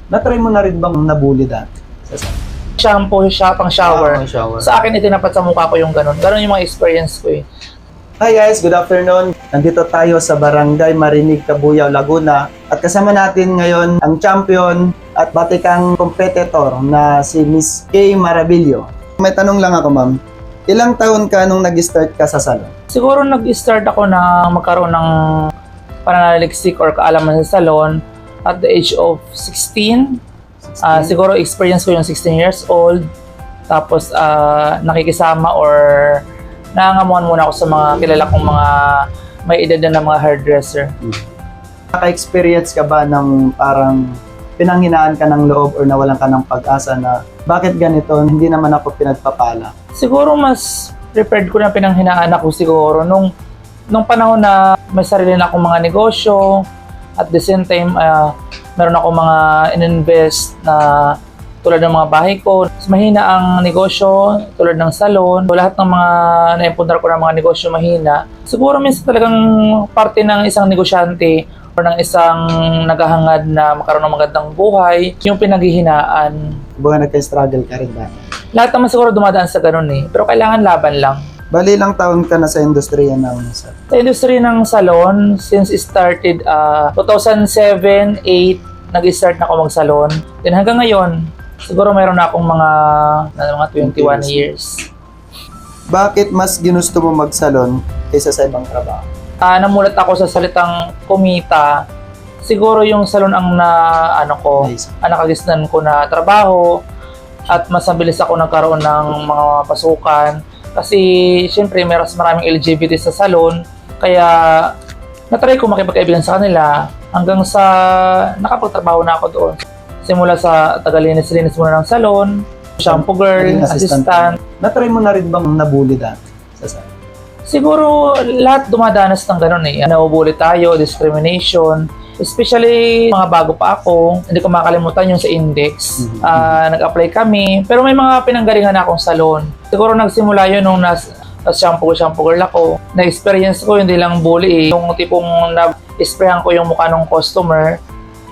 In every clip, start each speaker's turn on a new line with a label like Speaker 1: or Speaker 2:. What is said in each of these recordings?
Speaker 1: Na-try mo na rin bang nabully dati?
Speaker 2: Shampoo, pang shower.
Speaker 1: Shower.
Speaker 2: Sa akin, itinapat sa mukha ko yung ganun. Ganun yung mga experience ko eh.
Speaker 1: Hi guys, good afternoon. Nandito tayo sa Barangay Marinig, Cabuyao, Laguna. At kasama natin ngayon ang champion at batikang competitor na si Miss Kay Maravillo. May tanong lang ako, ma'am. Ilang taon ka nung nag-start ka sa salon?
Speaker 2: Siguro nag-start ako na magkaroon ng pananaliksik or kaalaman sa salon at the age of 16. Siguro experience ko yung 16 years old. Tapos nakikisama or nangangamuhan muna ako sa mga kilala kong mga may edad na mga hairdresser.
Speaker 1: Naka-experience ka ba ng parang pinanghinaan ka ng loob or nawalan ka ng pag-asa na bakit ganito, hindi naman ako pinagpapala?
Speaker 2: Siguro mas prepared ko na pinanghinaan ako siguro nung panahon na may sarili na akong mga negosyo. At the same time, meron ako mga in-invest na tulad ng mga bahay ko. Mas mahina ang negosyo, tulad ng salon. Lahat ng mga naipundar ko ng mga negosyo mahina. Siguro minsan talagang parte ng isang negosyante o ng isang naghahangad na magkaroon ng magandang buhay, yung pinaghihinaan.
Speaker 1: Kumbaga nagka-struggle ka rin dati.
Speaker 2: Lahat naman siguro dumadaan sa ganun eh. Pero kailangan laban lang.
Speaker 1: Bali, ilang taon ka na sa industriya ng salon?
Speaker 2: Sa industry ng salon, since it started 2007-8, nag-start na ako mag-salon. Then hanggang ngayon, siguro mayroon na akong mga 21 years.
Speaker 1: Bakit mas ginusto mo mag-salon kaysa sa ibang trabaho?
Speaker 2: Namulat ako sa salitang kumita. Siguro yung salon ang
Speaker 1: Nice.
Speaker 2: nakagisnan ko na trabaho at mas mabilis ako nagkaroon ng mga pasukan. Kasi syempre maraming LGBT sa salon, kaya natry ko makipagkaibigan sa kanila hanggang sa nakapagtrabaho na ako doon. Simula sa tagalinis-linis muna ng salon, shampoo girl, assistant.
Speaker 1: Na-try mo na rin bang nabully dati sa salon?
Speaker 2: Siguro lahat dumadanas ng ganun eh. Nabubuli tayo, discrimination. Especially mga bago pa ako, hindi ko makalimutan yung sa Index. Nag-apply kami, pero may mga pinanggalingan na akong salon. Siguro nagsimula yun nung shampoo girl ako. Na-experience ko hindi lang bully eh. Yung tipong na-sprayhan ko yung mukha ng customer,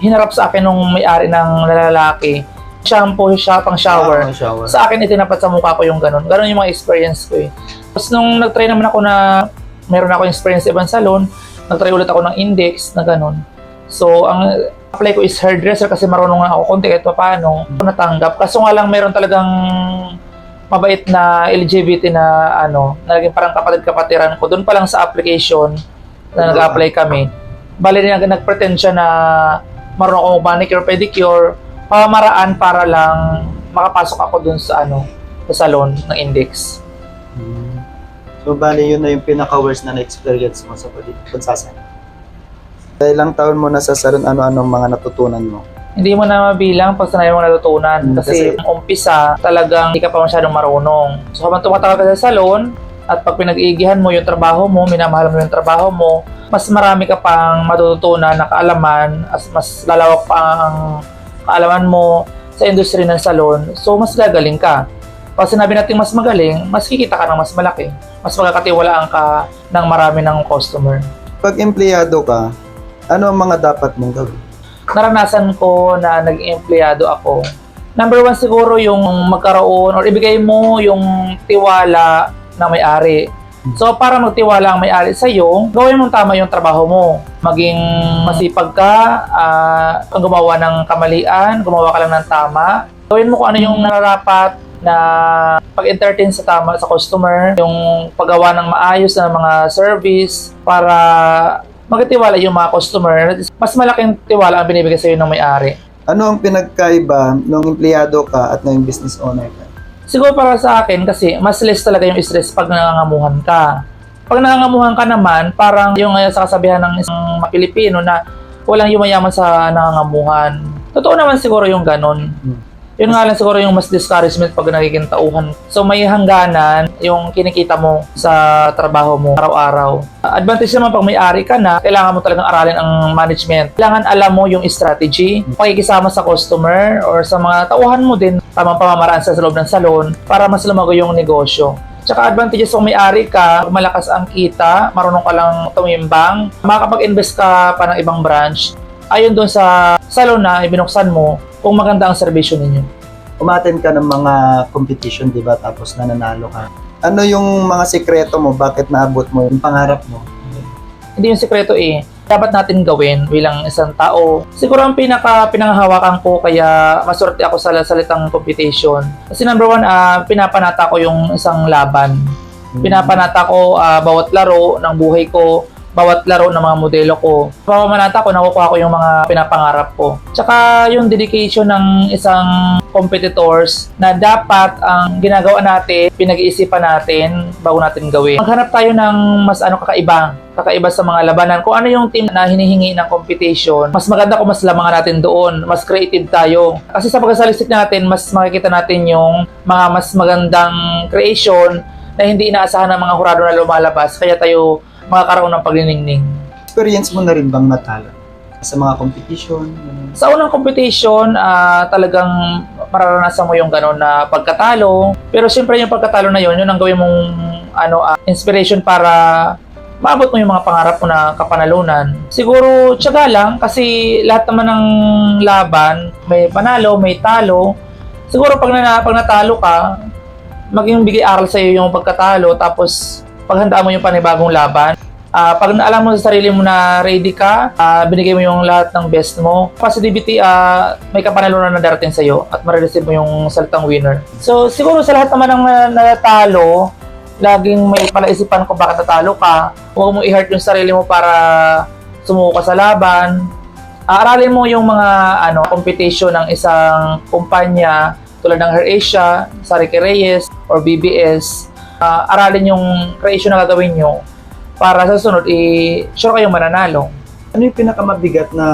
Speaker 2: hinarap sa akin nung may-ari ng lalaki. Shampoo, pang shower. Sa akin itinapat sa mukha ko yung ganun. Ganun yung mga experience ko eh. Tapos nung nag-try naman ako na meron ako experience sa ibang salon, nag-try ulit ako ng Index na ganun. So, ang apply ko is hairdresser kasi marunong na ako konti kahit paano. Natanggap. Kaso nga lang meron talagang mabait na LGBT na naging parang kapatid-kapatiran ko. Doon pa lang sa application na nag-apply kami. Bali nag-pretend siya na marunong ako manicure, pedicure, pamamaraan para lang makapasok ako doon sa sa salon ng Index.
Speaker 1: So, bali yun na yung pinaka-worst na na-experience mo sa pagsasal. Sa ilang taon mo na sa salon, ano-anong mga natutunan mo?
Speaker 2: Hindi mo na mabilang pag sanay mo natutunan. Kasi umpisa, talagang hindi ka pa masyadong marunong. So habang tumatagal ka sa salon, at pag pinag-iigihan mo yung trabaho mo, minamahal mo yung trabaho mo, mas marami ka pang matututunan na kaalaman, mas lalawak pa ang kaalaman mo sa industry ng salon. So mas gagaling ka. Pag sinabi natin mas magaling, mas kikita ka ng mas malaki. Mas magkakatiwalaan ka ng marami ng customer.
Speaker 1: Pag empleyado ka, ano ang mga dapat mong gawin?
Speaker 2: Naranasan ko na naging empleyado ako. Number one siguro yung magkaroon or ibigay mo yung tiwala ng may-ari. So para magtiwala ang may-ari sa iyo, gawin mong tama yung trabaho mo. Maging masipag ka, kung gumawa ng kamalian, gumawa ka lang ng tama. Gawin mo kung ano yung nararapat na pag-entertain sa tama sa customer, yung paggawa ng maayos na mga service para magtiwala yung mga customer. Mas malaking tiwala ang binibigay sa iyo ng may-ari.
Speaker 1: Ano ang pinagkaiba nung empleyado ka at ng business owner ka?
Speaker 2: Siguro para sa akin kasi mas less talaga yung stress pag nangangamuhan ka. Pag nangangamuhan ka naman, parang yung sa kasabihan ng isang Pilipino na walang yumayaman sa nangangamuhan. Totoo naman siguro yung ganun. Yun nga lang siguro yung mas discouragement pag nagiging tauhan. So may hangganan yung kinikita mo sa trabaho mo araw-araw. Advantage naman pag may-ari ka na, kailangan mo talagang aralin ang management. Kailangan alam mo yung strategy, pakikisama sa customer or sa mga tauhan mo din, tamang pamamaraan sa loob ng salon para mas lumago yung negosyo. Tsaka advantages kung may-ari ka, malakas ang kita, marunong ka lang tumimbang, makakapag-invest ka pa ng ibang branch. Ayon doon sa salon na ibinuksan mo, kung maganda ang serbisyo ninyo.
Speaker 1: Umattend ka ng mga competition, di ba? Tapos nananalo ka. Ano yung mga sikreto mo? Bakit naabot mo yung pangarap mo?
Speaker 2: Hindi yung sikreto dapat natin gawin bilang isang tao. Siguro ang pinanghahawakan ko kaya maswerte ako sa salitang competition. Kasi number one, pinapanata ko yung isang laban. Pinapanata ko bawat laro ng buhay ko, bawat laro ng mga modelo ko. Pamamanata ko, nakukuha ko yung mga pinapangarap ko. Tsaka yung dedication ng isang competitors na dapat ang ginagawa natin, pinag-iisipan natin bago natin gawin. Maghanap tayo ng mas kakaiba sa mga labanan. Kung ano yung team na hinihingi ng competition, mas maganda kung mas lamangan natin doon, mas creative tayo. Kasi sa pagkasaliksik natin, mas makikita natin yung mga mas magandang creation na hindi inaasahan ng mga hurado na lumalabas. Kaya tayo makakaroon ng pagniningning.
Speaker 1: Experience mo na rin bang natalo sa mga competition?
Speaker 2: Sa unang competition, talagang mararanasan mo yung gano'n na pagkatalo. Pero siyempre yung pagkatalo na yun ang gawin mong inspiration para maabot mo yung mga pangarap mo na kapanalunan. Siguro, tiyaga lang kasi lahat naman ng laban, may panalo, may talo. Siguro pag natalo ka, maging bigay aral sa iyo yung pagkatalo, tapos paghandaan mo yung panibagong laban. Pag alam mo sa sarili mo na ready ka, binigay mo yung lahat ng best mo, positivity, may kapanalunan na darating sa iyo at marireceive mo yung salitang winner. So siguro sa lahat naman ng natalo, laging may palaisipan kung bakit natalo ka. Huwag mo i-hurt yung sarili mo para sumuko ka sa laban. Aralin mo yung mga competition ng isang kumpanya tulad ng AirAsia, Sarike Reyes, or BBS. Aralin yung creation na gagawin nyo para sa sunod, sure kayong mananalo.
Speaker 1: Ano yung pinakamabigat na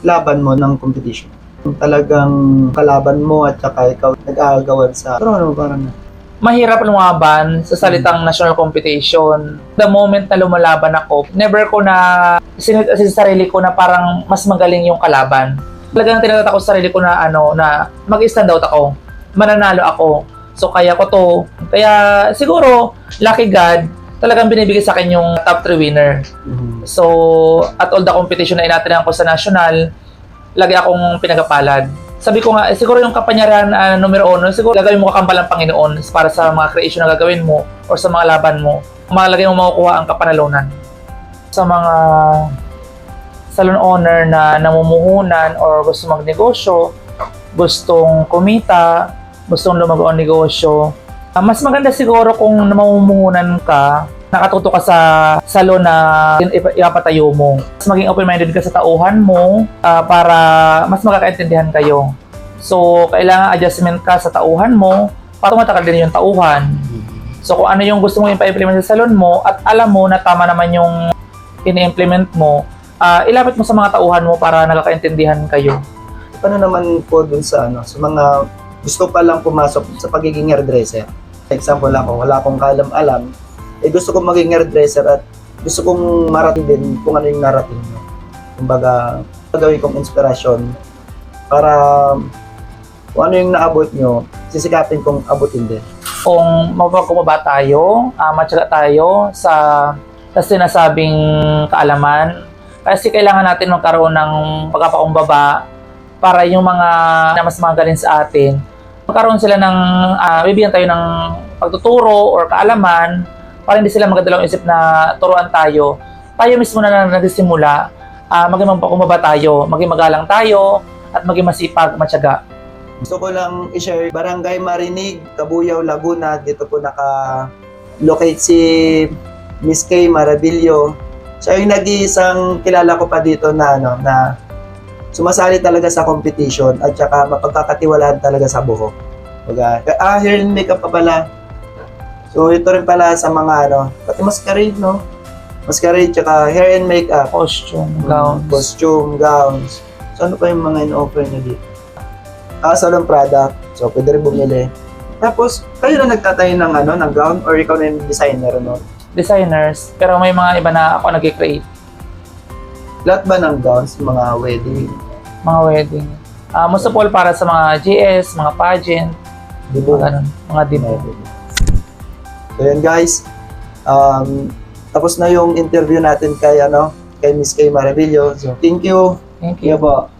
Speaker 1: laban mo ng competition? Yung talagang kalaban mo at saka ikaw nag-aagawan sa parang
Speaker 2: Mahirap lumaban sa salitang national competition. The moment na lumalaban ako, never ko na sinet sa sarili ko na parang mas magaling yung kalaban. Talagang tinatatak ko sa sarili ko na na mag-stand out ako, mananalo ako. So kaya ko to. Kaya siguro, lucky God, talagang binibigay sa akin yung top 3 winner. So, at all the competition na inatinan ko sa national, lagi akong pinagapalad. Sabi ko nga, siguro yung kapangyarihan numero 1, siguro gagawin mo kakambal ng Panginoon para sa mga creation na gagawin mo or sa mga laban mo. Malagay mo makukuha ang kapanalunan. Sa mga salon owner na namumuhunan or gusto magnegosyo, gustong kumita, gustong lumago ang negosyo, mas maganda siguro kung namumuhunan ka, nakatuto ka sa salon na ipapatayo mo. Mas maging open-minded ka sa tauhan mo para mas makakaintindihan kayo. So, kailangan adjustment ka sa tauhan mo para tumatakal din yung tauhan. So, kung ano yung gusto mo ipa-implement sa salon mo at alam mo na tama naman yung ini-implement mo, ilapit mo sa mga tauhan mo para nakakaintindihan kayo.
Speaker 1: Paano naman po dun sa sa mga gusto pa lang pumasok sa pagiging hairdresser? Example ako, wala akong kaalam-alam, gusto kong maging hairdresser at gusto kong marating din kung ano yung narating nyo. Kumbaga, gagawin kong inspirasyon para kung ano yung naabot nyo, sisikapin kong abutin din.
Speaker 2: Kung mapagkumaba tayo, matyaga tayo sa sinasabing kaalaman, kasi kailangan natin magkaroon ng pagkapakumbaba para yung mga na mas magaling sa atin, magkaroon sila ng, bibigyan tayo ng pagtuturo or kaalaman para hindi sila magdalawang isip na turuan tayo. Tayo mismo na nagsisimula, maging magpakumbaba tayo, maging magalang tayo, at maging masipag, matyaga.
Speaker 1: Gusto ko lang i-share, Barangay Marinig, Cabuyao, Laguna. Dito po naka-locate si Miss Kay Maravillo. Siya yung nag-iisang kilala ko pa dito na na sumasali talaga sa competition at saka mapagkakatiwalaan talaga sa buhok. Hair and makeup pa pala. So ito rin pala sa mga pati masquerade, no? Masquerade tsaka hair and makeup.
Speaker 2: Costume, gowns.
Speaker 1: Costume, gowns. So ano pa yung mga in-offer niyo dito? Salon product. So pwede rin bumili. Tapos, kayo na nagtatayo ng gown or ikaw na yung designer, no?
Speaker 2: Designers, pero may mga iba na ako nag-create.
Speaker 1: Lahat ba ng gowns, mga wedding?
Speaker 2: Mga wedding. Most of all para sa mga GS, mga pageant,
Speaker 1: Dibo?
Speaker 2: mga dibo.
Speaker 1: So yun guys, tapos na yung interview natin kay Miss Kay Maravillo. So thank you.
Speaker 2: Thank you.
Speaker 1: po.